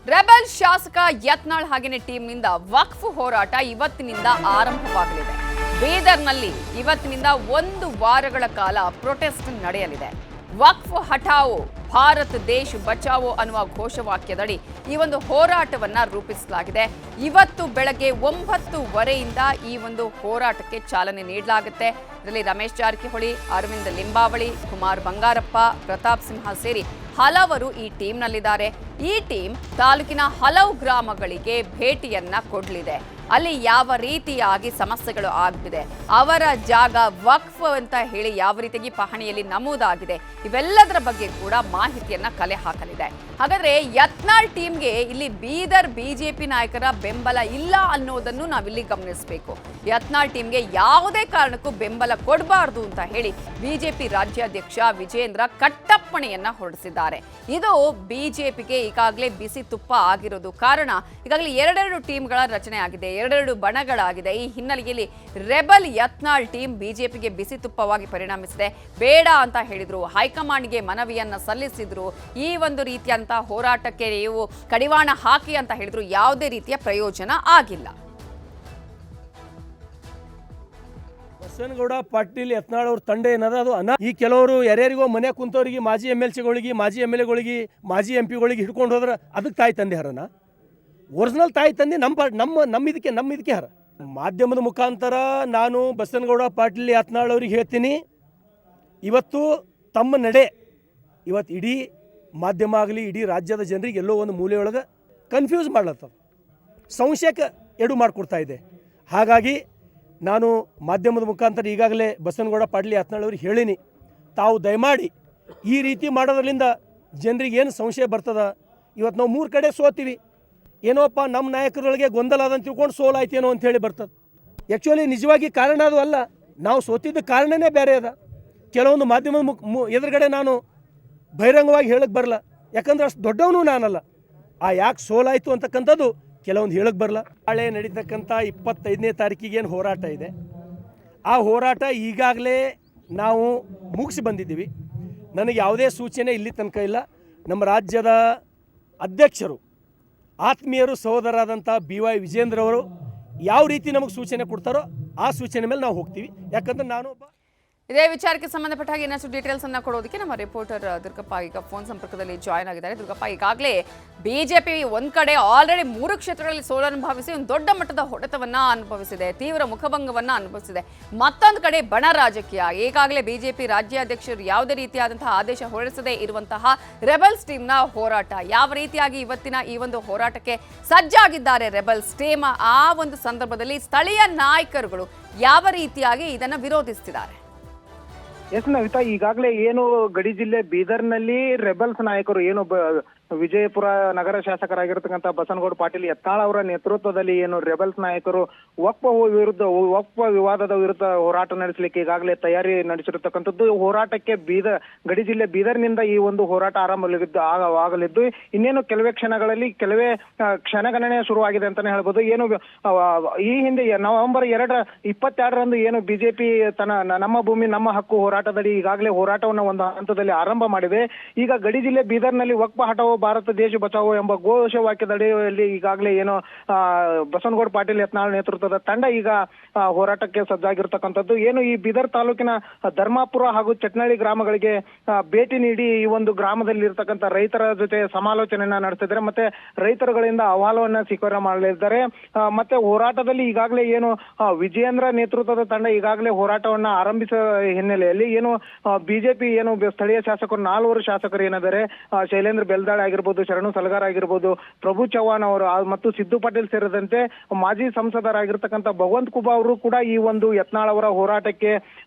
Rebel ಶಾಸಕ ಯತ್ನಾಳ್ ಹಾಗೇನೆ ಟೀಮ್ನಿಂದ ವಕ್ಫ್ ಹೋರಾಟ ಇವತ್ತಿನಿಂದ ಆರಂಭವಾಗಲಿದೆ. ಬೀದರ್ನಲ್ಲಿ ಇವತ್ತಿನಿಂದ 1 ವಾರಗಳ ಕಾಲ ಪ್ರೊಟೆಸ್ಟ್ ನಡೆಯಲಿದೆ. ವಕ್ಫ್ ಹಠಾವೋ ಭಾರತ್ ದೇಶ್ ಬಚಾವೋ ಅನ್ನುವ ಘೋಷವಾಕ್ಯದಡಿ ಈ ಒಂದು ಹೋರಾಟವನ್ನ ರೂಪಿಸಲಾಗಿದೆ. ಇವತ್ತು ಬೆಳಗ್ಗೆ 9:30ರಿಂದ ಈ ಒಂದು ಹೋರಾಟಕ್ಕೆ ಚಾಲನೆ ನೀಡಲಾಗುತ್ತೆ. ಇದರಲ್ಲಿ ರಮೇಶ್ ಜಾರಕಿಹೊಳಿ, ಅರವಿಂದ್ ಲಿಂಬಾವಳಿ, ಕುಮಾರ್ ಬಂಗಾರಪ್ಪ, ಪ್ರತಾಪ್ ಸಿಂಹ ಸೇರಿ ಹಲವರು ಈ ಟೀಮ್ನಲ್ಲಿದ್ದಾರೆ. ಈ ಟೀಮ್ ತಾಲೂಕಿನ ಹಲವು ಗ್ರಾಮಗಳಿಗೆ ಭೇಟಿಯನ್ನ ಕೊಡಲಿದೆ. ಅಲ್ಲಿ ಯಾವ ರೀತಿಯಾಗಿ ಸಮಸ್ಯೆಗಳು ಆಗಿವೆ, ಅವರ ಜಾಗ ವಕ್ಫ್ ಅಂತ ಹೇಳಿ ಯಾವ ರೀತಿಯಾಗಿ ಪಹಣಿಯಲ್ಲಿ ನಮೂದಾಗಿದೆ, ಇವೆಲ್ಲದರ ಬಗ್ಗೆ ಕೂಡ ಮಾಹಿತಿಯನ್ನ ಕಲೆ ಹಾಕಲಿದೆ. ಹಾಗಾದ್ರೆ ಯತ್ನಾಳ್ ಟೀಮ್ಗೆ ಇಲ್ಲಿ ಬೀದರ್ ಬಿಜೆಪಿ ನಾಯಕರ ಬೆಂಬಲ ಇಲ್ಲ ಅನ್ನೋದನ್ನು ನಾವಿಲ್ಲಿ ಗಮನಿಸಬೇಕು. ಯತ್ನಾಳ್ ಟೀಮ್ಗೆ ಯಾವುದೇ ಕಾರಣಕ್ಕೂ ಬೆಂಬಲ ಕೊಡಬಾರದು ಅಂತ ಹೇಳಿ ಬಿಜೆಪಿ ರಾಜ್ಯಾಧ್ಯಕ್ಷ ವಿಜೇಂದ್ರ ಕಟ್ಟಪ್ಪಣೆಯನ್ನ ಹೊರಡಿಸಿದ್ದಾರೆ. ಇದು ಬಿಜೆಪಿಗೆ ಈಗಾಗಲೇ ಬಿಸಿ ತುಪ್ಪ ಆಗಿರೋದು. ಕಾರಣ ಈಗಾಗಲೇ 2 ಟೀಮ್ಗಳ ರಚನೆ ಆಗಿದೆ, 2 ಬಣಗಳಾಗಿದೆ. ಈ ಹಿನ್ನೆಲೆಯಲ್ಲಿ ರೆಬಲ್ ಯತ್ನಾಳ್ ಟೀಮ್ ಬಿಜೆಪಿಗೆ ಬಿಸಿ ತುಪ್ಪವಾಗಿ ಪರಿಣಮಿಸಿದೆ. ಬೇಡ ಅಂತ ಹೇಳಿದ್ರು, ಹೈಕಮಾಂಡ್ಗೆ ಮನವಿಯನ್ನ ಸಲ್ಲಿಸಿದ್ರು. ಈ ಒಂದು ರೀತಿಯಂತ ಹೋರಾಟಕ್ಕೆ ನೀವು ಕಡಿವಾಣ ಹಾಕಿ ಅಂತ ಹೇಳಿದ್ರು, ಯಾವುದೇ ರೀತಿಯ ಪ್ರಯೋಜನ ಆಗಿಲ್ಲ. ಬಸನಗೌಡ ಪಾಟೀಲ್ ಯತ್ನಾಳ್ ಅವ್ರ ತಂಡ ಏನದ ಅದು ಈ ಕೆಲವರು ಯಾರ್ಯಾರಿಗೋ ಮನೆ ಕುಂತವ್ರಿಗೆ ಮಾಜಿ MLCಗಳಿಗೆ, ಮಾಜಿ MLAಗಳಿಗೆ, ಮಾಜಿ MP ಗಳಿಗೆ ಹಿಡ್ಕೊಂಡು ಹೋದ್ರೆ ಅದಕ್ಕೆ ತಾಯಿ ತಂದೆ ಹರನ. ಒರಿಜಿನಲ್ ತಾಯಿ ತಂದೆ ನಮ್ಮ ಇದಕ್ಕೆ ಹರ. ಮಾಧ್ಯಮದ ಮುಖಾಂತರ ನಾನು ಬಸನಗೌಡ ಪಾಟೀಲ್ ಯತ್ನಾಳ್ ಅವ್ರಿಗೆ ಹೇಳ್ತೀನಿ, ಇವತ್ತು ತಮ್ಮ ನಡೆ ಇವತ್ತು ಇಡೀ ಮಾಧ್ಯಮ ಆಗಲಿ ಇಡೀ ರಾಜ್ಯದ ಜನರಿಗೆ ಎಲ್ಲೋ ಒಂದು ಮೂಲೆಯೊಳಗೆ ಕನ್ಫ್ಯೂಸ್ ಮಾಡ್ಲತ್ತದ, ಸಂಶಯಕ್ಕೆ ಎಡು ಮಾಡಿಕೊಡ್ತಾ ಇದೆ. ಹಾಗಾಗಿ ನಾನು ಮಾಧ್ಯಮದ ಮುಖಾಂತರ ಈಗಾಗಲೇ ಬಸನಗೌಡ ಪಾಟೀಲ್ ಯತ್ನಾಳ್ ಅವ್ರಿಗೆ ಹೇಳೀನಿ, ತಾವು ದಯಮಾಡಿ ಈ ರೀತಿ ಮಾಡೋದ್ರಿಂದ ಜನರಿಗೆ ಏನು ಸಂಶಯ ಬರ್ತದ. ಇವತ್ತು ನಾವು 3 ಕಡೆ ಸೋತೀವಿ, ಏನೋಪ್ಪ ನಮ್ಮ ನಾಯಕರೊಳಗೆ ಗೊಂದಲ ಅದಂತ ತಿಳ್ಕೊಂಡು ಸೋಲಾಯ್ತೇನೋ ಅಂಥೇಳಿ ಬರ್ತದೆ. ಆ್ಯಕ್ಚುಲಿ ನಿಜವಾಗಿ ಕಾರಣ ಅದು ಅಲ್ಲ, ನಾವು ಸೋತಿದ್ದ ಕಾರಣನೇ ಬೇರೆ ಅದ. ಕೆಲವೊಂದು ಮಾಧ್ಯಮದ ಎದುರುಗಡೆ ನಾನು ಬಹಿರಂಗವಾಗಿ ಹೇಳಕ್ಕೆ ಬರಲ್ಲ, ಯಾಕಂದ್ರೆ ಅಷ್ಟು ದೊಡ್ಡವನು ನಾನಲ್ಲ. ಯಾಕೆ ಸೋಲಾಯಿತು ಅಂತಕ್ಕಂಥದ್ದು ಕೆಲವೊಂದು ಹೇಳಕ್ಕೆ ಬರಲ್ಲ. ನಾಳೆ ನಡೀತಕ್ಕಂಥ 25ನೇ ತಾರೀಕಿಗೆ ಏನು ಹೋರಾಟ ಇದೆ, ಆ ಹೋರಾಟ ಈಗಾಗಲೇ ನಾವು ಮುಗಿಸಿ ಬಂದಿದ್ದೀವಿ. ನನಗೆ ಯಾವುದೇ ಸೂಚನೆ ಇಲ್ಲಿ ತನಕ ಇಲ್ಲ. ನಮ್ಮ ರಾಜ್ಯದ ಅಧ್ಯಕ್ಷರು, ಆತ್ಮೀಯರು, ಸಹೋದರಾದಂಥ BY ವಿಜೇಂದ್ರ ಅವರು ಯಾವ ರೀತಿ ನಮಗೆ ಸೂಚನೆ ಕೊಡ್ತಾರೋ ಆ ಸೂಚನೆ ಮೇಲೆ ನಾವು ಹೋಗ್ತೀವಿ. ಯಾಕಂದ್ರೆ ನಾನು ಇದೇ ವಿಚಾರಕ್ಕೆ ಸಂಬಂಧಪಟ್ಟ ಹಾಗೆ ಇನ್ನಷ್ಟು ಡೀಟೇಲ್ಸ್ ಅನ್ನ ಕೊಡೋದಕ್ಕೆ ನಮ್ಮ ರಿಪೋರ್ಟರ್ ದುರ್ಗಪ್ಪ ಈಗ ಫೋನ್ ಸಂಪರ್ಕದಲ್ಲಿ ಜಾಯ್ನ್ ಆಗಿದ್ದಾರೆ. ದುರ್ಗಪ್ಪ, ಈಗಾಗಲೇ ಬಿಜೆಪಿ ಒಂದ್ ಕಡೆ ಆಲ್ರೆಡಿ 3 ಕ್ಷೇತ್ರಗಳಲ್ಲಿ ಸೋಲನುಭವಿಸಿ ಒಂದು ದೊಡ್ಡ ಮಟ್ಟದ ಹೊಡೆತವನ್ನ ಅನುಭವಿಸಿದೆ, ತೀವ್ರ ಮುಖಭಂಗವನ್ನ ಅನುಭವಿಸಿದೆ. ಮತ್ತೊಂದು ಕಡೆ ಬಣ ರಾಜಕೀಯ. ಈಗಾಗಲೇ ಬಿಜೆಪಿ ರಾಜ್ಯಾಧ್ಯಕ್ಷರು ಯಾವುದೇ ರೀತಿಯಾದಂತಹ ಆದೇಶ ಹೊರಡಿಸದೇ ಇರುವಂತಹ ರೆಬಲ್ಸ್ ಟೀಮ್ನ ಹೋರಾಟ, ಯಾವ ರೀತಿಯಾಗಿ ಇವತ್ತಿನ ಈ ಒಂದು ಹೋರಾಟಕ್ಕೆ ಸಜ್ಜಾಗಿದ್ದಾರೆ ರೆಬಲ್ಸ್ ಟೀಮ್, ಆ ಒಂದು ಸಂದರ್ಭದಲ್ಲಿ ಸ್ಥಳೀಯ ನಾಯಕರುಗಳು ಯಾವ ರೀತಿಯಾಗಿ ಇದನ್ನ ವಿರೋಧಿಸುತ್ತಿದ್ದಾರೆ? ಎಸ್ ನವಿತಾ, ಈಗಾಗಲೇ ಏನು ಗಡಿ ಜಿಲ್ಲೆ ಬೀದರ್ನಲ್ಲಿ ರೆಬಲ್ಸ್ ನಾಯಕರು ಏನು ವಿಜಯಪುರ ನಗರ ಶಾಸಕರಾಗಿರ್ತಕ್ಕಂಥ ಬಸನಗೌಡ ಪಾಟೀಲ್ ಯತ್ನಾಳ್ ಅವರ ನೇತೃತ್ವದಲ್ಲಿ ಏನು ರೆಬಲ್ಸ್ ನಾಯಕರು ವಕ್ಫ್ ವಿವಾದದ ವಿರುದ್ಧ ಹೋರಾಟ ನಡೆಸಲಿಕ್ಕೆ ಈಗಾಗಲೇ ತಯಾರಿ ನಡೆಸಿರತಕ್ಕಂಥದ್ದು. ಹೋರಾಟಕ್ಕೆ ಗಡಿ ಜಿಲ್ಲೆ ಬೀದರ್ನಿಂದ ಈ ಒಂದು ಹೋರಾಟ ಆಗಲಿದ್ದು ಇನ್ನೇನು ಕೆಲವೇ ಕ್ಷಣಗಳಲ್ಲಿ ಕೆಲವೇ ಕ್ಷಣಗಣನೆ ಶುರುವಾಗಿದೆ ಅಂತಾನೆ ಹೇಳ್ಬೋದು. ಏನು ಈ ಹಿಂದೆ ನವೆಂಬರ್ 22ರಂದು ಏನು ಬಿಜೆಪಿ ನಮ್ಮ ಭೂಮಿ ನಮ್ಮ ಹಕ್ಕು ಹೋರಾಟದಡಿ ಈಗಾಗಲೇ ಹೋರಾಟವನ್ನು ಒಂದು ಹಂತದಲ್ಲಿ ಆರಂಭ ಮಾಡಿದೆ. ಈಗ ಗಡಿ ಜಿಲ್ಲೆ ಬೀದರ್ನಲ್ಲಿ ವಕ್ಫ್ ಹಠಾವೋ ಭಾರತ ದೇಶ ಬಚಾವೋ ಎಂಬ ಘೋಷವಾಕ್ಯದಡಿಯಲ್ಲಿ ಈಗಾಗಲೇ ಏನು ಬಸನಗೌಡ ಪಾಟೀಲ್ ಯತ್ನಾಳ್ ನೇತೃತ್ವದ ತಂಡ ಈಗ ಹೋರಾಟಕ್ಕೆ ಸಜ್ಜಾಗಿರ್ತಕ್ಕಂಥದ್ದು. ಏನು ಈ ಬೀದರ್ ತಾಲೂಕಿನ ಧರ್ಮಾಪುರ ಹಾಗೂ ಚಟ್ನಳ್ಳಿ ಗ್ರಾಮಗಳಿಗೆ ಭೇಟಿ ನೀಡಿ ಈ ಒಂದು ಗ್ರಾಮದಲ್ಲಿ ಇರ್ತಕ್ಕಂಥ ರೈತರ ಜೊತೆ ಸಮಾಲೋಚನೆಯನ್ನ ನಡೆಸಿದ್ದಾರೆ, ಮತ್ತೆ ರೈತರುಗಳಿಂದ ಅಹವಾಲುವನ್ನ ಸ್ವೀಕಾರ ಮಾಡಲಿದ್ದಾರೆ. ಮತ್ತೆ ಹೋರಾಟದಲ್ಲಿ ಈಗಾಗಲೇ ಏನು ವಿಜಯೇಂದ್ರ ನೇತೃತ್ವದ ತಂಡ ಈಗಾಗಲೇ ಹೋರಾಟವನ್ನ ಆರಂಭಿಸುವ ಹಿನ್ನೆಲೆಯಲ್ಲಿ ಏನು ಬಿಜೆಪಿ ಏನು ಸ್ಥಳೀಯ ಶಾಸಕರು 4 ಶಾಸಕರು ಏನಿದ್ದಾರೆ, ಶೈಲೇಂದ್ರ ಬೆಲ್ದಾಳೆ ಆಗಿರ್ಬೋದು, ಶರಣು ಸಲಗಾರ್ ಆಗಿರ್ಬೋದು, ಪ್ರಭು ಚವ್ಹಾಣ್ ಅವರು ಮತ್ತು ಸಿದ್ದು ಪಾಟೀಲ್ ಸೇರಿದಂತೆ ಮಾಜಿ ಸಂಸದರಾಗಿರ್ತಕ್ಕಂಥ ಭಗವಂತ ಖೂಬಾ ಅವರು ಕೂಡ ಈ ಒಂದು ಯತ್ನಾಳ್ ಅವರ ಹೋರಾಟಕ್ಕೆ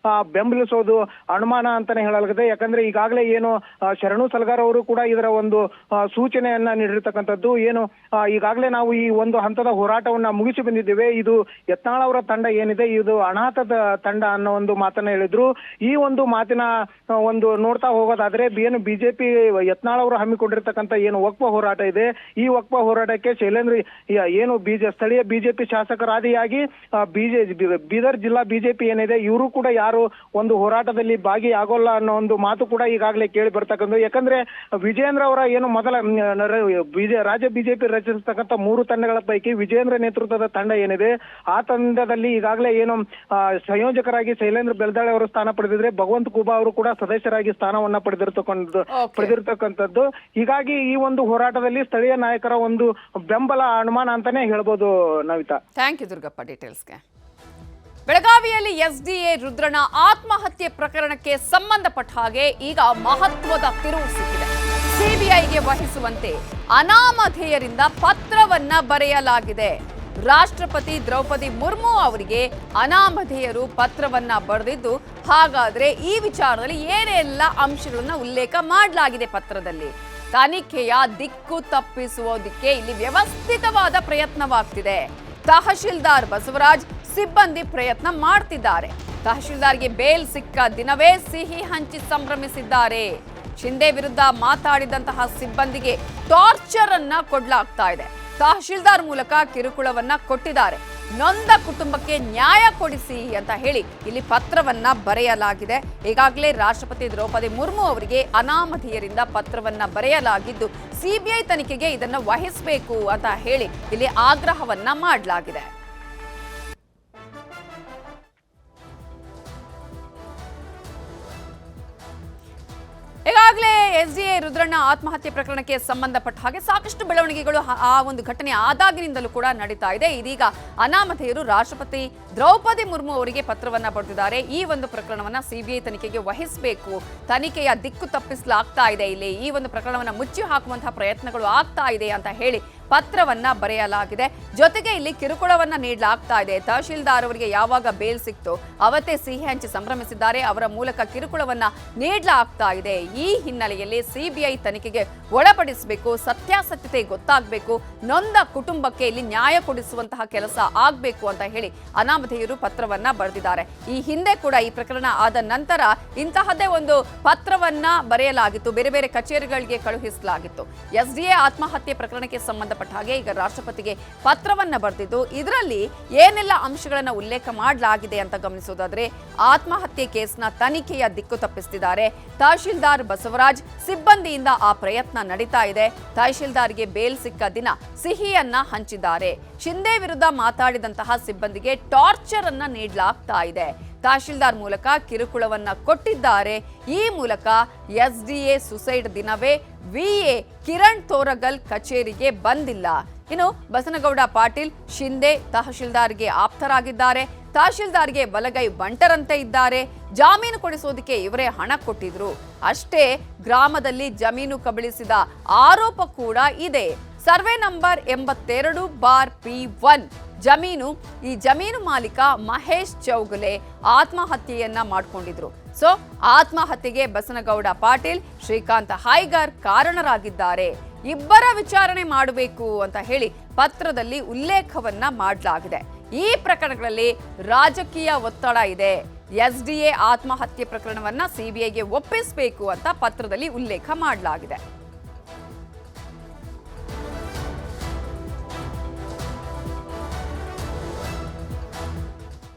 ಬೆಂಬಲಿಸೋದು ಅನುಮಾನ ಅಂತಾನೆ ಹೇಳಲಾಗಿದೆ. ಯಾಕಂದ್ರೆ ಈಗಾಗಲೇ ಏನು ಶರಣು ಸಲಗಾರ್ ಅವರು ಕೂಡ ಇದರ ಒಂದು ಸೂಚನೆಯನ್ನ ನೀಡಿರ್ತಕ್ಕಂಥದ್ದು. ಏನು ಈಗಾಗಲೇ ನಾವು ಈ ಒಂದು ಹಂತದ ಹೋರಾಟವನ್ನ ಮುಗಿಸಿ ಬಂದಿದ್ದೇವೆ, ಇದು ಯತ್ನಾಳ್ ಅವರ ತಂಡ ಏನಿದೆ ಇದು ಅನಾಥದ ತಂಡ ಅನ್ನೋ ಒಂದು ಮಾತನ್ನ ಹೇಳಿದ್ರು. ಈ ಒಂದು ಮಾತಿನ ಒಂದು ನೋಡ್ತಾ ಹೋಗೋದಾದ್ರೆ ಏನು ಬಿಜೆಪಿ ಯತ್ನಾಳ್ ಅವರು ಹಮ್ಮಿಕೊಂಡಿರ್ತಕ್ಕಂಥ ಆಗಿರ್ತಕ್ಕಂಥ ಏನು ವಕ್ಫ ಹೋರಾಟ ಇದೆ, ಈ ವಕ್ಫ ಹೋರಾಟಕ್ಕೆ ಶೈಲೇಂದ್ರ ಏನು ಸ್ಥಳೀಯ ಬಿಜೆಪಿ ಶಾಸಕರಾದಿಯಾಗಿ ಬೀದರ್ ಜಿಲ್ಲಾ ಬಿಜೆಪಿ ಏನಿದೆ ಇವರು ಕೂಡ ಯಾರು ಒಂದು ಹೋರಾಟದಲ್ಲಿ ಭಾಗಿಯಾಗೋಲ್ಲ ಅನ್ನೋ ಒಂದು ಮಾತು ಕೂಡ ಈಗಾಗಲೇ ಕೇಳಿ ಬರ್ತಕ್ಕಂಥ. ಯಾಕಂದ್ರೆ ವಿಜೇಂದ್ರ ಅವರ ಏನು ಮೊದಲ ರಾಜ್ಯ ಬಿಜೆಪಿ ರಚಿಸತಕ್ಕಂಥ 3 ತಂಡಗಳ ಪೈಕಿ ವಿಜೇಂದ್ರ ನೇತೃತ್ವದ ತಂಡ ಏನಿದೆ ಆ ತಂಡದಲ್ಲಿ ಈಗಾಗಲೇ ಏನು ಸಂಯೋಜಕರಾಗಿ ಶೈಲೇಂದ್ರ ಬೆಲ್ದಾಳೆ ಅವರು ಸ್ಥಾನ ಪಡೆದಿದ್ರೆ, ಭಗವಂತ ಖೂಬಾ ಅವರು ಕೂಡ ಸದಸ್ಯರಾಗಿ ಸ್ಥಾನವನ್ನ ಪಡೆದಿರ್ತಕ್ಕಂಥದ್ದು. ಹೀಗಾಗಿ ಈ ಒಂದು ಹೋರಾಟದಲ್ಲಿ ಸ್ಥಳೀಯ ನಾಯಕರ ಒಂದು ಬೆಂಬಲ ಅನುಮಾನ ಅಂತಾನೆ ಹೇಳ್ಬೋದು ನವಿತಾ. ಥ್ಯಾಂಕ್ ಯು ದುರ್ಗಪ್ಪ ಡೀಟೇಲ್ಸ್ಗೆ. ಬೆಳಗಾವಿಯಲ್ಲಿ ಎಸ್ಡಿಎ ರುದ್ರನ ಆತ್ಮಹತ್ಯೆ ಪ್ರಕರಣಕ್ಕೆ ಸಂಬಂಧಪಟ್ಟ ಹಾಗೆ ಈಗ ಮಹತ್ವದ ತಿರುವು ಸಿಕ್ಕಿದೆ. ಸಿಬಿಐಗೆ ವಹಿಸುವಂತೆ ಅನಾಮಧೇಯರಿಂದ ಪತ್ರವನ್ನ ಬರೆಯಲಾಗಿದೆ. ರಾಷ್ಟ್ರಪತಿ ದ್ರೌಪದಿ ಮುರ್ಮು ಅವರಿಗೆ ಅನಾಮಧೇಯರು ಪತ್ರವನ್ನ ಬರೆದಿದ್ದು, ಹಾಗಾದ್ರೆ ಈ ವಿಚಾರದಲ್ಲಿ ಏನೆಲ್ಲ ಅಂಶಗಳನ್ನ ಉಲ್ಲೇಖ ಮಾಡಲಾಗಿದೆ ಪತ್ರದಲ್ಲಿ? ತನಿಖೆಯ ದಿಕ್ಕು ತಪ್ಪಿಸುವುದಕ್ಕೆ ಇಲ್ಲಿ ವ್ಯವಸ್ಥಿತವಾದ ಪ್ರಯತ್ನವಾಗ್ತಿದೆ. ತಹಶೀಲ್ದಾರ್ ಬಸವರಾಜ್ ಸಿಬ್ಬಂದಿ ಪ್ರಯತ್ನ ಮಾಡ್ತಿದ್ದಾರೆ. ತಹಶೀಲ್ದಾರ್ಗೆ ಬೇಲ್ ಸಿಕ್ಕ ದಿನವೇ ಸಿಹಿ ಹಂಚಿ ಸಂಭ್ರಮಿಸಿದ್ದಾರೆ. ಶಿಂದೆ ವಿರುದ್ಧ ಮಾತಾಡಿದಂತಹ ಸಿಬ್ಬಂದಿಗೆ ಟಾರ್ಚರ್ ಅನ್ನ ಕೊಡ್ಲಾಗ್ತಾ ಇದೆ. ತಹಶೀಲ್ದಾರ್ ಮೂಲಕ ಕಿರುಕುಳವನ್ನ ಕೊಟ್ಟಿದ್ದಾರೆ. ನೊಂದ ಕುಟುಂಬಕ್ಕೆ ನ್ಯಾಯ ಕೊಡಿಸಿ ಅಂತ ಹೇಳಿ ಇಲ್ಲಿ ಪತ್ರವನ್ನ ಬರೆಯಲಾಗಿದೆ. ಈಗಾಗಲೇ ರಾಷ್ಟ್ರಪತಿ ದ್ರೌಪದಿ ಮುರ್ಮು ಅವರಿಗೆ ಅನಾಮಧೇಯರಿಂದ ಪತ್ರವನ್ನ ಬರೆಯಲಾಗಿದ್ದು, ಸಿಬಿಐ ತನಿಖೆಗೆ ಇದನ್ನ ವಹಿಸಬೇಕು ಅಂತ ಹೇಳಿ ಇಲ್ಲಿ ಆಗ್ರಹವನ್ನ ಮಾಡಲಾಗಿದೆ. ಈಗಾಗಲೇ ಎಸ್ಡಿಎ ರುದ್ರಣ್ಣ ಆತ್ಮಹತ್ಯೆ ಪ್ರಕರಣಕ್ಕೆ ಸಂಬಂಧಪಟ್ಟ ಹಾಗೆ ಸಾಕಷ್ಟು ಬೆಳವಣಿಗೆಗಳು ಆ ಒಂದು ಘಟನೆ ಆದಾಗಿನಿಂದಲೂ ಕೂಡ ನಡೀತಾ ಇದೆ. ಇದೀಗ ಅನಾಮಧೇಯರು ರಾಷ್ಟ್ರಪತಿ ದ್ರೌಪದಿ ಮುರ್ಮು ಅವರಿಗೆ ಪತ್ರವನ್ನ ಬರೆದಿದ್ದಾರೆ. ಈ ಒಂದು ಪ್ರಕರಣವನ್ನ ಸಿಬಿಐ ತನಿಖೆಗೆ ವಹಿಸಬೇಕು, ತನಿಖೆಯ ದಿಕ್ಕು ತಪ್ಪಿಸಲಾಗ್ತಾ ಇದೆ, ಇಲ್ಲಿ ಈ ಒಂದು ಪ್ರಕರಣವನ್ನ ಮುಚ್ಚಿ ಹಾಕುವಂತಹ ಪ್ರಯತ್ನಗಳು ಆಗ್ತಾ ಇದೆ ಅಂತ ಹೇಳಿ ಪತ್ರವನ್ನ ಬರೆಯಲಾಗಿದೆ. ಜೊತೆಗೆ ಇಲ್ಲಿ ಕಿರುಕುಳವನ್ನ ನೀಡಲಾಗ್ತಾ ಇದೆ. ತಹಶೀಲ್ದಾರ್ ಅವರಿಗೆ ಯಾವಾಗ ಬೇಲ್ ಸಿಕ್ತೋ ಅವತ್ತೇ ಸಿಹಿ ಹಂಚಿ ಸಂಭ್ರಮಿಸಿದ್ದಾರೆ. ಅವರ ಮೂಲಕ ಕಿರುಕುಳವನ್ನ ನೀಡಲಾಗ್ತಾ ಇದೆ. ಈ ಹಿನ್ನೆಲೆಯಲ್ಲಿ ಸಿಬಿಐ ತನಿಖೆಗೆ ಒಳಪಡಿಸಬೇಕು, ಸತ್ಯಾಸತ್ಯತೆ ಗೊತ್ತಾಗಬೇಕು, ನೊಂದ ಕುಟುಂಬಕ್ಕೆ ಇಲ್ಲಿ ನ್ಯಾಯ ಕೊಡಿಸುವಂತಹ ಕೆಲಸ ಆಗಬೇಕು ಅಂತ ಹೇಳಿ ಅನಾಮಧೇಯರು ಪತ್ರವನ್ನ ಬರೆದಿದ್ದಾರೆ. ಈ ಹಿಂದೆ ಕೂಡ ಈ ಪ್ರಕರಣ ಆದ ನಂತರ ಇಂತಹದ್ದೇ ಒಂದು ಪತ್ರವನ್ನ ಬರೆಯಲಾಗಿತ್ತು, ಬೇರೆ ಬೇರೆ ಕಚೇರಿಗಳಿಗೆ ಕಳುಹಿಸಲಾಗಿತ್ತು. ಎಸ್ಡಿಎ ಆತ್ಮಹತ್ಯೆ ಪ್ರಕರಣಕ್ಕೆ ಸಂಬಂಧಪಟ್ಟ ಹಾಗೆ ಈಗ ರಾಷ್ಟ್ರಪತಿಗೆ ಪತ್ರವನ್ನ ಬರೆದಿದ್ದು, ಇದರಲ್ಲಿ ಏನೆಲ್ಲ ಅಂಶಗಳನ್ನ ಉಲ್ಲೇಖ ಮಾಡಲಾಗಿದೆ ಅಂತ ಗಮನಿಸೋದಾದ್ರೆ, ಆತ್ಮಹತ್ಯೆ ಕೇಸ್ನ ತನಿಖೆಯ ದಿಕ್ಕು ತಪ್ಪಿಸುತ್ತಿದ್ದಾರೆ. ತಹಶೀಲ್ದಾರ್ ಬಸವರಾಜ್ ಸಿಬ್ಬಂದಿಯಿಂದ ಆ ಪ್ರಯತ್ನ ನಡೀತಾ ಇದೆ. ತಹಶೀಲ್ದಾರ್ಗೆ ಬೇಲ್ ಸಿಕ್ಕ ದಿನ ಸಿಹಿಯನ್ನ ಹಂಚಿದ್ದಾರೆ. ಶಿಂದೆ ವಿರುದ್ಧ ಮಾತಾಡಿದಂತಹ ಸಿಬ್ಬಂದಿಗೆ ಟಾರ್ಚರ್ ಅನ್ನ ನೀಡಲಾಗ್ತಾ ಇದೆ. ತಹಶೀಲ್ದಾರ್ ಮೂಲಕ ಕಿರುಕುಳವನ್ನ ಕೊಟ್ಟಿದ್ದಾರೆ. ಈ ಮೂಲಕ ಎಸ್ಡಿಎ ಸುಸೈಡ್ ದಿನವೇ ವಿಎ ಕಿರಣ್ ತೋರಗಲ್ ಕಚೇರಿಗೆ ಬಂದಿಲ್ಲ. ಇನ್ನು ಬಸನಗೌಡ ಪಾಟೀಲ್ ಶಿಂದೆ ತಹಶೀಲ್ದಾರ್ಗೆ ಆಪ್ತರಾಗಿದ್ದಾರೆ. ತಹಶೀಲ್ದಾರ್ಗೆ ಬಲಗೈ ಬಂಟರಂತೆ ಇದ್ದಾರೆ. ಜಾಮೀನು ಕೊಡಿಸೋದಕ್ಕೆ ಇವರೇ ಹಣ ಕೊಟ್ಟಿದ್ರು ಅಷ್ಟೇ. ಗ್ರಾಮದಲ್ಲಿ ಜಮೀನು ಕಬಳಿಸಿದ ಆರೋಪ ಕೂಡ ಇದೆ. ಸರ್ವೆ ನಂಬರ್ 82/P1 ಈ ಜಮೀನು ಮಾಲೀಕ ಮಹೇಶ್ ಚೌಗುಲೆ ಆತ್ಮಹತ್ಯೆಯನ್ನ ಮಾಡಿಕೊಂಡಿದ್ರು. ಸೊ ಆತ್ಮಹತ್ಯೆಗೆ ಬಸನಗೌಡ ಪಾಟೀಲ್, ಶ್ರೀಕಾಂತ್ ಹೈಗರ್ ಕಾರಣರಾಗಿದ್ದಾರೆ. ಇಬ್ಬರ ವಿಚಾರಣೆ ಮಾಡಬೇಕು ಅಂತ ಹೇಳಿ ಪತ್ರದಲ್ಲಿ ಉಲ್ಲೇಖವನ್ನ ಮಾಡಲಾಗಿದೆ. ಈ ಪ್ರಕರಣಗಳಲ್ಲಿ ರಾಜಕೀಯ ಒತ್ತಡ ಇದೆ. ಎಸ್ಡಿಎ ಆತ್ಮಹತ್ಯೆ ಪ್ರಕರಣವನ್ನ ಸಿಬಿಐಗೆ ಒಪ್ಪಿಸಬೇಕು ಅಂತ ಪತ್ರದಲ್ಲಿ ಉಲ್ಲೇಖ ಮಾಡಲಾಗಿದೆ.